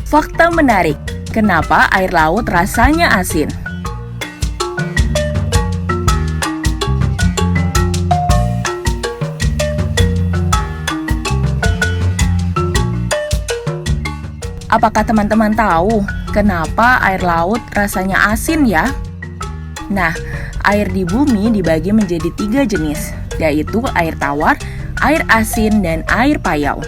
Fakta menarik, kenapa air laut rasanya asin? Apakah teman-teman tahu kenapa air laut rasanya asin ya? Nah, air di bumi dibagi menjadi 3 jenis, yaitu air tawar, air asin, dan air payau.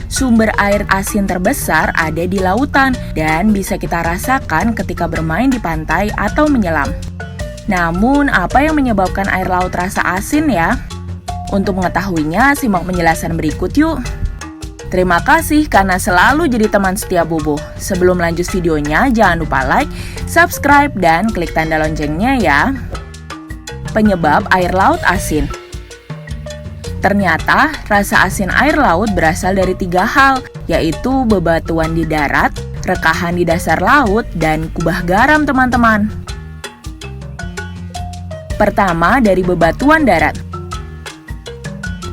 Sumber air asin terbesar ada di lautan dan bisa kita rasakan ketika bermain di pantai atau menyelam. Namun, apa yang menyebabkan air laut rasa asin ya? Untuk mengetahuinya, simak penjelasan berikut yuk. Terima kasih karena selalu jadi teman setia Bobo. Sebelum lanjut videonya, jangan lupa like, subscribe, dan klik tanda loncengnya ya. Penyebab air laut asin. Ternyata, rasa asin air laut berasal dari 3 hal, yaitu bebatuan di darat, rekahan di dasar laut, dan kubah garam teman-teman. Pertama, dari bebatuan darat.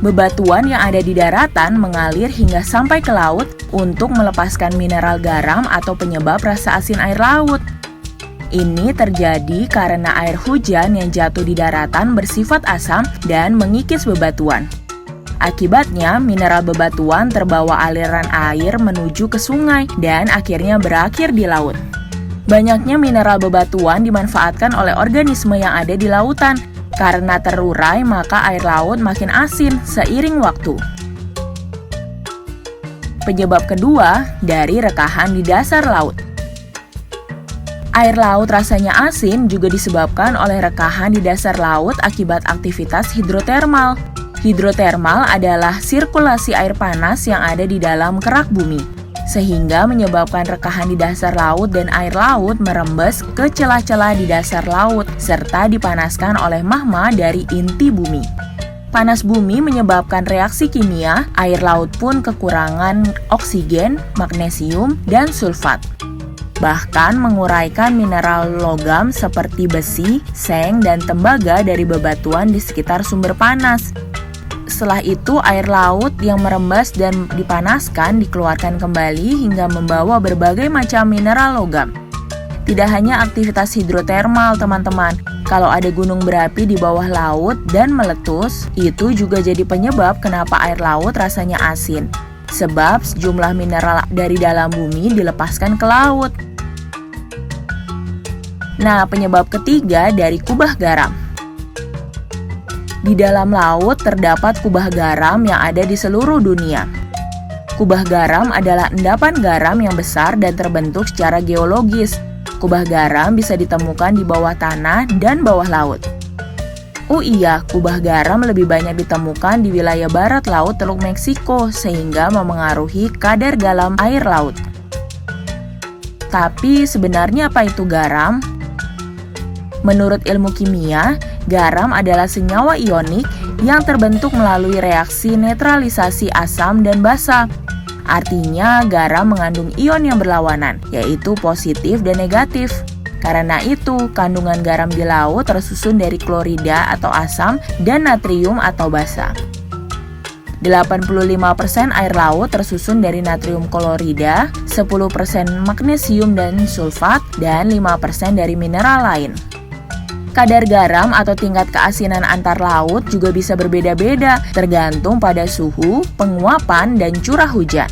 Bebatuan yang ada di daratan mengalir hingga sampai ke laut untuk melepaskan mineral garam atau penyebab rasa asin air laut. Ini terjadi karena air hujan yang jatuh di daratan bersifat asam dan mengikis bebatuan. Akibatnya, mineral bebatuan terbawa aliran air menuju ke sungai dan akhirnya berakhir di laut. Banyaknya mineral bebatuan dimanfaatkan oleh organisme yang ada di lautan. Karena terurai, maka air laut makin asin seiring waktu. Penyebab kedua, dari rekahan di dasar laut. Air laut rasanya asin juga disebabkan oleh rekahan di dasar laut akibat aktivitas hidrotermal. Hidrotermal adalah sirkulasi air panas yang ada di dalam kerak bumi, sehingga menyebabkan rekahan di dasar laut dan air laut merembes ke celah-celah di dasar laut, serta dipanaskan oleh magma dari inti bumi. Panas bumi menyebabkan reaksi kimia, air laut pun kekurangan oksigen, magnesium, dan sulfat. Bahkan menguraikan mineral logam seperti besi, seng, dan tembaga dari bebatuan di sekitar sumber panas. Setelah itu, air laut yang merembes dan dipanaskan dikeluarkan kembali hingga membawa berbagai macam mineral logam. Tidak hanya aktivitas hidrotermal, teman-teman. Kalau ada gunung berapi di bawah laut dan meletus, itu juga jadi penyebab kenapa air laut rasanya asin. Sebab sejumlah mineral dari dalam bumi dilepaskan ke laut. Nah, penyebab ketiga dari kubah garam. Di dalam laut terdapat kubah garam yang ada di seluruh dunia. Kubah garam adalah endapan garam yang besar dan terbentuk secara geologis. Kubah garam bisa ditemukan di bawah tanah dan bawah laut. Oh iya, kubah garam lebih banyak ditemukan di wilayah barat laut Teluk Meksiko sehingga memengaruhi kadar garam air laut. Tapi sebenarnya apa itu garam? Menurut ilmu kimia, garam adalah senyawa ionik yang terbentuk melalui reaksi netralisasi asam dan basa. Artinya, garam mengandung ion yang berlawanan, yaitu positif dan negatif. Karena itu, kandungan garam di laut tersusun dari klorida atau asam dan natrium atau basa. 85% air laut tersusun dari natrium klorida, 10% magnesium dan sulfat, dan 5% dari mineral lain. Kadar garam atau tingkat keasinan antar laut juga bisa berbeda-beda tergantung pada suhu, penguapan, dan curah hujan.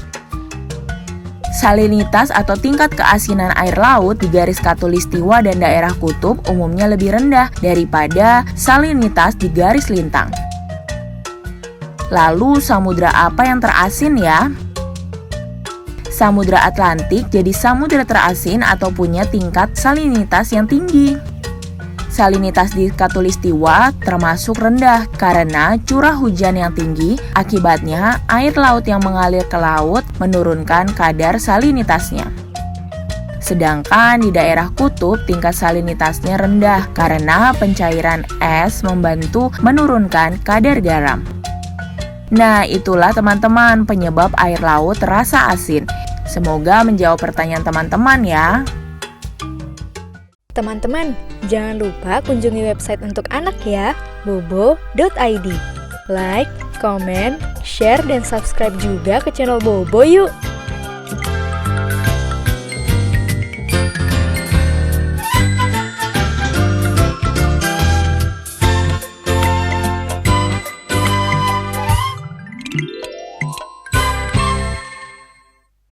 Salinitas atau tingkat keasinan air laut di garis khatulistiwa dan daerah kutub umumnya lebih rendah daripada salinitas di garis lintang. Lalu, samudra apa yang terasin ya? Samudra Atlantik jadi samudra terasin atau punya tingkat salinitas yang tinggi. Salinitas di khatulistiwa termasuk rendah karena curah hujan yang tinggi, akibatnya air laut yang mengalir ke laut menurunkan kadar salinitasnya. Sedangkan di daerah kutub tingkat salinitasnya rendah karena pencairan es membantu menurunkan kadar garam. Nah, itulah teman-teman penyebab air laut terasa asin. Semoga menjawab pertanyaan teman-teman ya. Teman-teman, jangan lupa kunjungi website untuk anak ya, bobo.id. Like, comment, share, dan subscribe juga ke channel Bobo yuk!